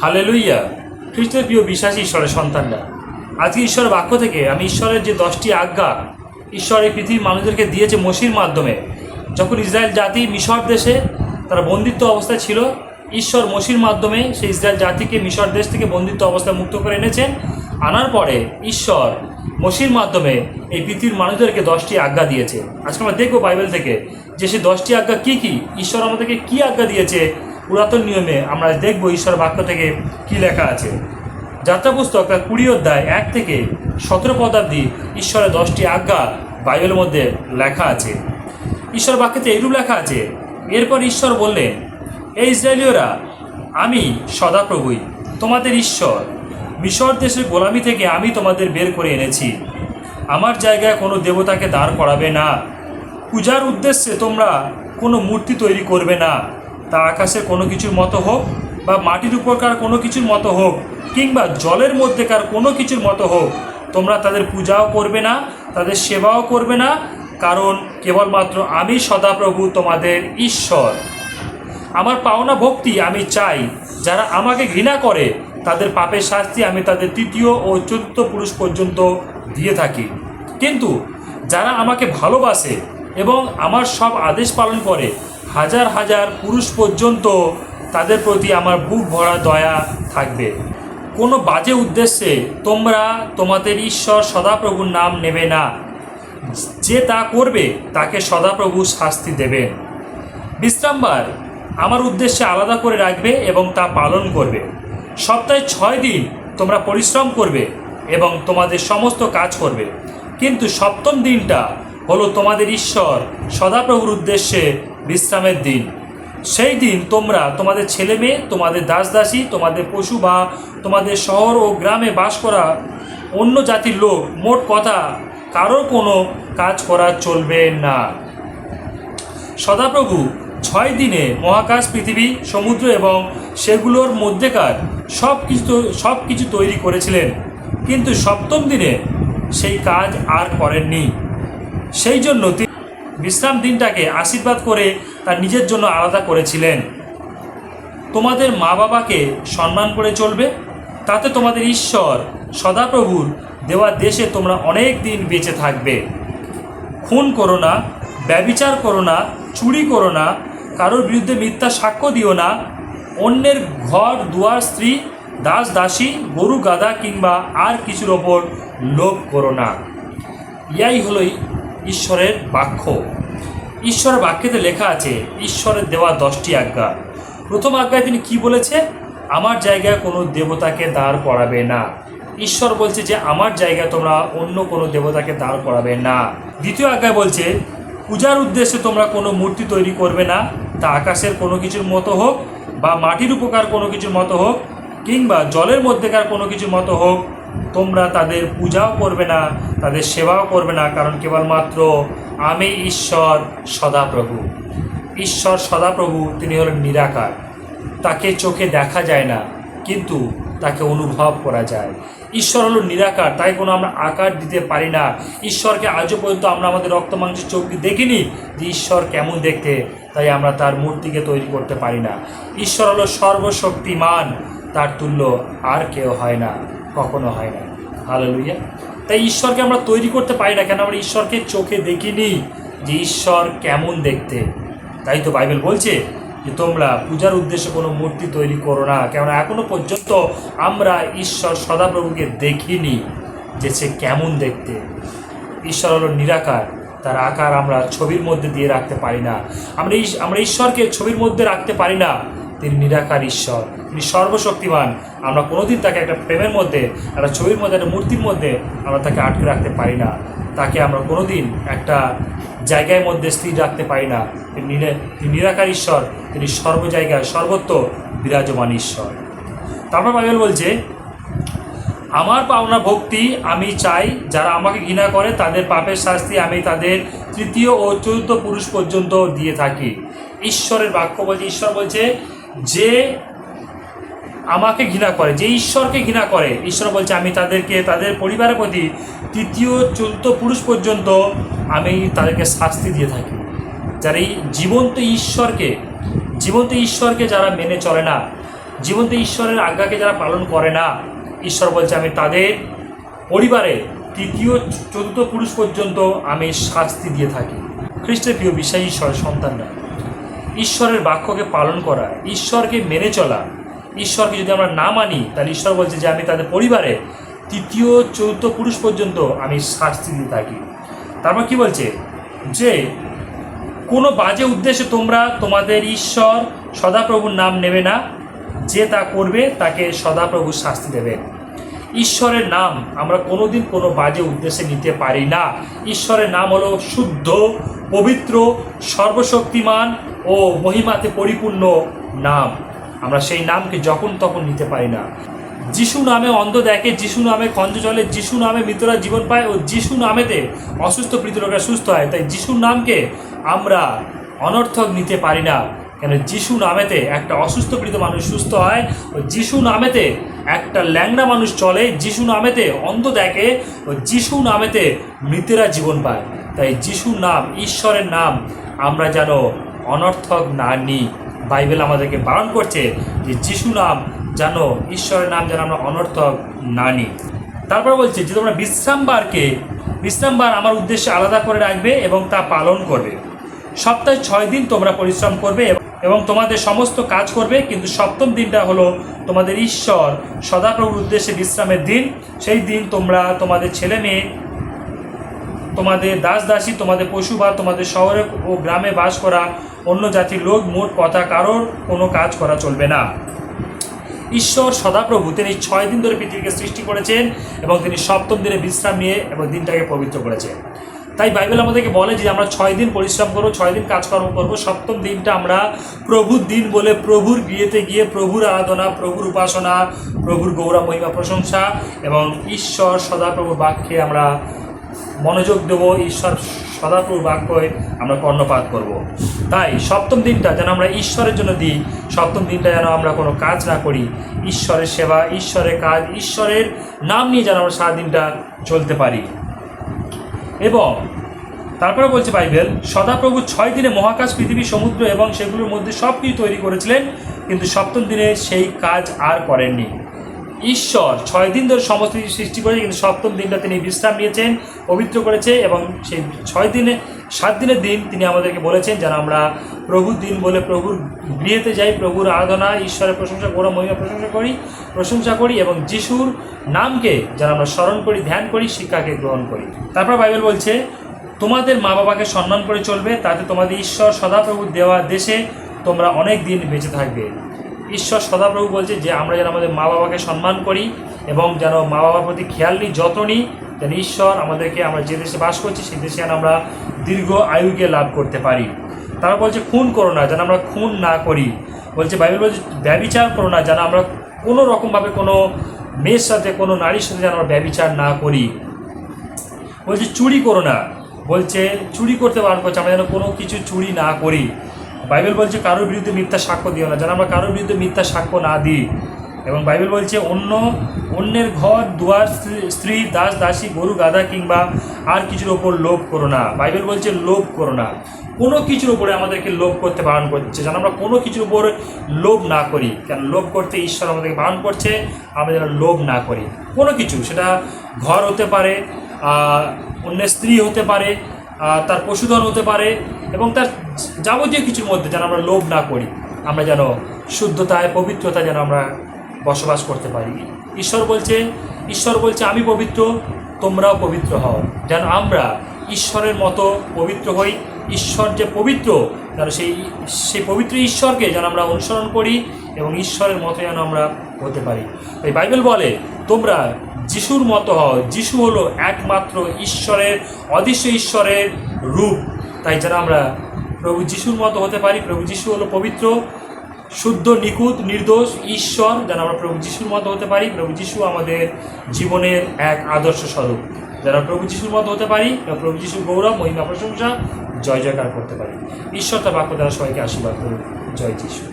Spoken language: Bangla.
হালেলুইয়া। খ্রিস্টের প্রিয় বিশ্বাসী ঈশ্বরের সন্তানরা, আজকে ঈশ্বরের বাক্য থেকে আমি ঈশ্বরের যে 10টি আজ্ঞা ঈশ্বর এই পৃথিবীর মানুষদেরকে দিয়েছে মসির মাধ্যমে। যখন ইসরায়েল জাতি মিশর দেশে তারা বন্দিত্ব অবস্থায় ছিল, ঈশ্বর মসির মাধ্যমে সেই ইসরায়েল জাতিকে মিশর দেশ থেকে বন্দিত্ব অবস্থায় মুক্ত করে এনেছেন। আনার পরে ঈশ্বর মসির মাধ্যমে এই পৃথিবীর মানুষদেরকে 10টি আজ্ঞা দিয়েছে। আজকে আমরা দেখবো বাইবেল থেকে যে সেই 10টি আজ্ঞা কী কী, ঈশ্বর আমাদেরকে কী আজ্ঞা দিয়েছে। পুরাতন নিয়মে আমরা দেখব ঈশ্বর বাক্য থেকে কি লেখা আছে। যাত্রা পুস্তক 20 অধ্যায় 1 থেকে 17 পদাব্দী ঈশ্বরের 10টি আজ্ঞা বাইবেলের মধ্যে লেখা আছে। ঈশ্বর বাক্যতে এইরূপ লেখা আছে, এরপর ঈশ্বর বললেন, এই ইসরায়েলীয়রা, আমি সদাপ্রভুই তোমাদের ঈশ্বর। মিশর দেশের গোলামি থেকে আমি তোমাদের বের করে এনেছি। আমার জায়গায় কোনো দেবতাকে দাঁড় করাবে না। পূজার উদ্দেশ্যে তোমরা কোনো মূর্তি তৈরি করবে না, তা আকাশের কোনো কিছুর মতো হোক বা মাটির উপরকার কোনো কিছুর মতো হোক কিংবা জলের মধ্যেকার কোনো কিছুর মতো হোক। তোমরা তাদের পূজাও করবে না, তাদের সেবাও করবে না, কারণ কেবলমাত্র আমি সদাপ্রভু তোমাদের ঈশ্বর। আমার পাওনা ভক্তি আমি চাই। যারা আমাকে ঘৃণা করে তাদের পাপের শাস্তি আমি তাদের 3য় ও 4র্থ পুরুষ পর্যন্ত দিয়ে থাকি। কিন্তু যারা আমাকে ভালোবাসে এবং আমার সব আদেশ পালন করে হাজার হাজার পুরুষ পর্যন্ত, তাদের প্রতি আমার বুক ভরা দয়া থাকবে। কোনো বাজে উদ্দেশ্যে তোমরা তোমাদের ঈশ্বর সদাপ্রভুর নাম নেবে না। যে তা করবে তাকে সদাপ্রভু শাস্তি দেবেন। বিশ্রামবার আমার উদ্দেশ্যে আলাদা করে রাখবে এবং তা পালন করবে। সপ্তাহে 6 দিন তোমরা পরিশ্রম করবে এবং তোমাদের সমস্ত কাজ করবে, কিন্তু 7ম দিনটা হলো তোমাদের ঈশ্বর সদাপ্রভুর উদ্দেশ্যে বিশ্রামের দিন। সেই দিন তোমরা তোমাদের ছেলে মেয়ে, তোমাদের দাস দাসী, তোমাদের পশু বা তোমাদের শহর ও গ্রামে বাস করা অন্য জাতির লোক, মোট কথা কারোর কোনো কাজ করা চলবে না। সদাপ্রভু 6 দিনে মহাকাশ, পৃথিবী, সমুদ্র এবং সেগুলোর মধ্যেকার সব কিছু তৈরি করেছিলেন, কিন্তু 7ম দিনে সেই কাজ আর করেননি। সেই জন্য তিনি বিশ্রাম দিনটাকে আশীর্বাদ করে তার নিজের জন্য আলাদা করেছিলেন। তোমাদের মা বাবাকে সম্মান করে চলবে, তাতে তোমাদের ঈশ্বর সদাপ্রভুর দেওয়া দেশে তোমরা অনেক দিন বেঁচে থাকবে। খুন করো না, ব্যভিচার করো না, চুরি করো না, কারোর বিরুদ্ধে মিথ্যা সাক্ষ্য দিও না, অন্যের ঘর দুয়ার, স্ত্রী, দাস দাসী, গরু গাধা কিংবা আর কিছুর ওপর লোভ করো না। ইয়াই হলো ঈশ্বরের বাক্য। ঈশ্বরের বাক্যেতে লেখা আছে ঈশ্বরের দেওয়া 10টি আজ্ঞা। প্রথম আজ্ঞায় তিনি কি বলেছে? আমার জায়গায় কোনো দেবতাকে দাঁড় করাবে না। ঈশ্বর বলছে যে আমার জায়গায় তোমরা অন্য কোনো দেবতাকে দাঁড় করাবে না। দ্বিতীয় আজ্ঞায় বলছে পূজার উদ্দেশ্যে তোমরা কোনো মূর্তি তৈরি করবে না, তা আকাশের কোনো কিছুর মতো হোক বা মাটির উপকার কোনো কিছুর মতো হোক কিংবা জলের মধ্যেকার কোনো কিছুর মতো হোক। তোমরা তাদের পূজাও করবে না, তাদের সেবাও করবে না, কারণ কেবলমাত্র আমি ঈশ্বর সদাপ্রভু। ঈশ্বর সদাপ্রভু, তিনি হলেন নিরাকার। তাকে চোখে দেখা যায় না, কিন্তু তাকে অনুভব করা যায়। ঈশ্বর হলো নিরাকার, তাই কোনো আমরা আকার দিতে পারি না। ঈশ্বরকে আজও পর্যন্ত আমরা আমাদের রক্ত মাংসের চোখ দিয়ে দেখিনি যে ঈশ্বর কেমন দেখতে, তাই আমরা তার মূর্তিকে তৈরি করতে পারি না। ঈশ্বর হলো সর্বশক্তিমান, তার তুল্য আর কেউ হয় না, কখনো হয় না। হালেলুয়া। তাই ঈশ্বরকে আমরা তৈরি করতে পারি না, কেন? আমরা ঈশ্বরকে চোখে দেখিনি যে ঈশ্বর কেমন দেখতে। তাই তো বাইবেল বলছে যে তোমরা পূজার উদ্দেশ্যে কোনো মূর্তি তৈরি করো না, কেননা এখনো পর্যন্ত আমরা ঈশ্বর সদাপ্রভুকে দেখিনি যে সে কেমন দেখতে। ঈশ্বর হলো নিরাকার, তার আকার আমরা ছবির মধ্যে দিয়ে রাখতে পারি না। আমরা ঈশ্বরকে ছবির মধ্যে রাখতে পারি না। তিনি নিরাকার ঈশ্বর, তিনি সর্বশক্তিমান। আমরা কোনোদিন তাকে একটা ফ্রেমের মধ্যে, একটা ছবির মধ্যে, একটা মূর্তির মধ্যে আমরা তাকে আটকে রাখতে পারি না। তাকে আমরা কোনোদিন একটা জায়গার মধ্যে স্থির রাখতে পারি না। তিনি নিরাকার ঈশ্বর, তিনি সর্ব জায়গায় সর্বত্র বিরাজমান ঈশ্বর। তারপর বাইবেল বলছে আমার পাওনা ভক্তি আমি চাই। যারা আমাকে ঘৃণা করে তাদের পাপের শাস্তি আমি তাদের 3য় ও 4র্থ পুরুষ পর্যন্ত দিয়ে থাকি। ঈশ্বরের বাক্য বলছে, ঈশ্বর বলছে যে আমাকে ঘৃণা করে, যে ঈশ্বরকে ঘৃণা করে, ঈশ্বর বলছে আমি তাদেরকে, তাদের পরিবারের প্রতি 3য় 4র্থ পুরুষ পর্যন্ত আমি তাদেরকে শাস্তি দিয়ে থাকি। যারা এই জীবন্ত ঈশ্বরকে যারা মেনে চলে না, জীবন্ত ঈশ্বরের আজ্ঞাকে যারা পালন করে না, ঈশ্বর বলছে আমি তাদের পরিবারে তৃতীয় চতুর্থ পুরুষ পর্যন্ত আমি শাস্তি দিয়ে থাকি। খ্রিস্টের প্রিয় বিশ্বাসী ঈশ্বরের সন্তানরা, ঈশ্বরের বাক্যকে পালন করা, ঈশ্বরকে মেনে চলা, ঈশ্বরকে যদি আমরা না মানি তাহলে ঈশ্বর বলছে যে আমি তাদের পরিবারে তৃতীয় চতুর্থ পুরুষ পর্যন্ত আমি শাস্তি দিয়ে থাকি। তারপর কি বলছে যে কোনো বাজে উদ্দেশ্যে তোমরা তোমাদের ঈশ্বর সদাপ্রভুর নাম নেবে না, যে তা করবে তাকে সদাপ্রভু শাস্তি দেবে। ঈশ্বরের নাম আমরা কোনোদিন কোনো বাজে উদ্দেশ্যে নিতে পারি না। ঈশ্বরের নাম হলো শুদ্ধ, পবিত্র, সর্বশক্তিমান ও মহিমাতে পরিপূর্ণ নাম। আমরা সেই নামকে যখন তখন নিতে পারি না। যিশু নামে অন্ধ দেখে, যিশু নামে খঞ্জ চলে, যিশু নামে মৃতরা জীবন পায় ও যিশু নামেতে অসুস্থ পৃথলোকেরা সুস্থ হয়। তাই যিশুর নামকে আমরা অনর্থক নিতে পারি না। কেন যিশু নামেতে একটা অসুস্থ পীড়িত মানুষ সুস্থ হয়, ও যিশু নামেতে একটা ল্যাংড়া মানুষ চলে, যিশু নামেতে অন্ধ দেখে, ও যিশু নামেতে মৃতেরা জীবন পায়। তাই যিশু নাম, ঈশ্বরের নাম আমরা যেন অনর্থক না নিই। বাইবেল আমাদেরকে বারণ করছে যে যিশু নাম যেন, ঈশ্বরের নাম যেন আমরা অনর্থক না নিই। তারপর বলছে যে তোমরা বিশ্রামবার আমার উদ্দেশ্যে আলাদা করে রাখবে এবং তা পালন করবে। সপ্তাহে 6 দিন তোমরা পরিশ্রম করবে এবং তোমাদের সমস্ত কাজ করবে, কিন্তু সপ্তম দিনটা হলো তোমাদের ঈশ্বর সদাপ্রভুর উদ্দেশ্যে বিশ্রামের দিন। সেই দিন তোমরা তোমাদের ছেলে মেয়ে, তোমাদের দাস দাসী, তোমাদের পশু বা তোমাদের শহরে ও গ্রামে বাস করা অন্য জাতির লোক, মোট কথা কারোর কোনো কাজ করা চলবে না। ঈশ্বর সদাপ্রভু তিনি 6 দিন ধরে পৃথিবীকে সৃষ্টি করেছেন এবং তিনি সপ্তম দিনে বিশ্রাম নিয়ে এবং দিনটাকে পবিত্র করেছেন। তাই বাইবেল আমাদেরকে বলে যে আমরা 6 দিন পরিশ্রম করবো, 6 দিন কাজকর্ম করবো, সপ্তম দিনটা আমরা প্রভুর দিন বলে প্রভুর বিয়েতে গিয়ে প্রভুর আরাধনা, প্রভুর উপাসনা, প্রভুর গৌরব মহিমা প্রশংসা এবং ঈশ্বর সদাপ্রভুর বাক্যে আমরা মনোযোগ দেবো, ঈশ্বর সদাপ্রভুর বাক্যে আমরা কর্ণপাত করব। তাই সপ্তম দিনটা যেন আমরা ঈশ্বরের জন্য দিই, সপ্তম দিনটা যেন আমরা কোনো কাজ না করি, ঈশ্বরের সেবা, ঈশ্বরের কাজ, ঈশ্বরের নাম নিয়ে যেন আমরা সারাদিনটা চলতে পারি। এবং তারপরে বলছে বাইবেল, সদাপ্রভু 6 দিনে মহাকাশ, পৃথিবী, সমুদ্র এবং সেগুলোর মধ্যে সব কিছু তৈরি করেছিলেন, কিন্তু সপ্তম দিনে সেই কাজ আর করেননি। ঈশ্বর 6 দিন ধরে সমস্ত কিছু সৃষ্টি করেছে, কিন্তু সপ্তম দিনটা তিনি বিশ্রাম নিয়েছেন, পবিত্র করেছে এবং সেই 7 দিনের দিন তিনি আমাদেরকে বলেছেন যেন আমরা প্রভুর দিন বলে প্রভুর গৃহেতে যাই, প্রভুর আরাধনা, ঈশ্বরের প্রশংসা, গৌরব মহিমা প্রশংসা করি এবং যিশুর নামকে যেন আমরা স্মরণ করি, ধ্যান করি, শিক্ষাকে গ্রহণ করি। তারপর বাইবেল বলছে তোমাদের মা বাবাকে সম্মান করে চলবে, তাতে তোমাদের ঈশ্বর সদাপ্রভুর দেওয়া দেশে তোমরা অনেক দিন বেঁচে থাকবে। ঈশ্বর সদাপ্রভু বলছে যে আমরা যেন আমাদের মা বাবাকে সম্মান করি এবং যেন মা বাবার প্রতি খেয়াল নিই, যত্ন নিই, যেন ঈশ্বর আমাদেরকে, আমরা যে দেশে বাস করছি সেই দেশে যেন আমরা দীর্ঘ আয়ুকে লাভ করতে পারি। তারা বলছে খুন করো না, যেন আমরা খুন না করি। বলছে বাইবেল বলছে ব্যভিচার করো না, যেন আমরা কোনো রকমভাবে কোনো মেয়ের সাথে, কোনো নারীর সাথে যেন আমরা ব্যভিচার না করি। বলছে চুরি করো না, বলছে চুরি করতে বারণ করছে, আমরা যেন কোনো কিছু চুরি না করি। বাইবেল বলছে কারোর বিরুদ্ধে মিথ্যা সাক্ষ্য দিও না, যেন আমরা কারোর বিরুদ্ধে মিথ্যা সাক্ষ্য না দিই। এবং বাইবেল বলছে অন্যের ঘর দুয়ার, স্ত্রী, দাস দাসী, গরু গাধা কিংবা আর কিছুর ওপর লোভ করো না। বাইবেল বলছে লোভ করো না, কোনো কিছুর উপরে আমাদেরকে লোভ করতে বারণ করছে, যেন আমরা কোনো কিছুর উপর লোভ না করি। কেন লোভ করতে ঈশ্বর আমাদেরকে বারণ করছে, আমরা যেন লোভ না করি। কোনো কিছু, সেটা ঘর হতে পারে, অন্যের স্ত্রী হতে পারে, তার পশুধন হতে পারে এবং তার যাবতীয় কিছুর মধ্যে যেন আমরা লোভ না করি। আমরা যেন শুদ্ধতায়, পবিত্রতা যেন আমরা বসবাস করতে পারি। ঈশ্বর বলছে আমি পবিত্র, তোমরাও পবিত্র হও, যেন আমরা ঈশ্বরের মতো পবিত্র হই। ঈশ্বর যে পবিত্র, যেন সেই পবিত্র ঈশ্বরকে যেন আমরা অনুসরণ করি এবং ঈশ্বরের মতো যেন আমরা হতে পারি। তাই বাইবেল বলে তোমরা যিশুর মতো হও। যিশু হলো একমাত্র ঈশ্বরের, অদৃশ্য ঈশ্বরের রূপ। তাই যেন আমরা প্রভু যিশুর মতো হতে পারি। প্রভু যিশু হলো পবিত্র, শুদ্ধ, নিখুঁত, নির্দোষ ঈশ্বর, যেন আমরা প্রভু যিশুর মতো হতে পারি। প্রভু যিশু আমাদের জীবনের এক আদর্শ স্বরূপ। যারা প্রভু যিশুর মতো হতে পারি, প্রভু যিশুর গৌরব, মহিমা, প্রশংসা, জয় জয়কার করতে পারি। ঈশ্বর তার বাক্য দ্বারা সবাইকে আশীর্বাদ করুন। জয় যিশু।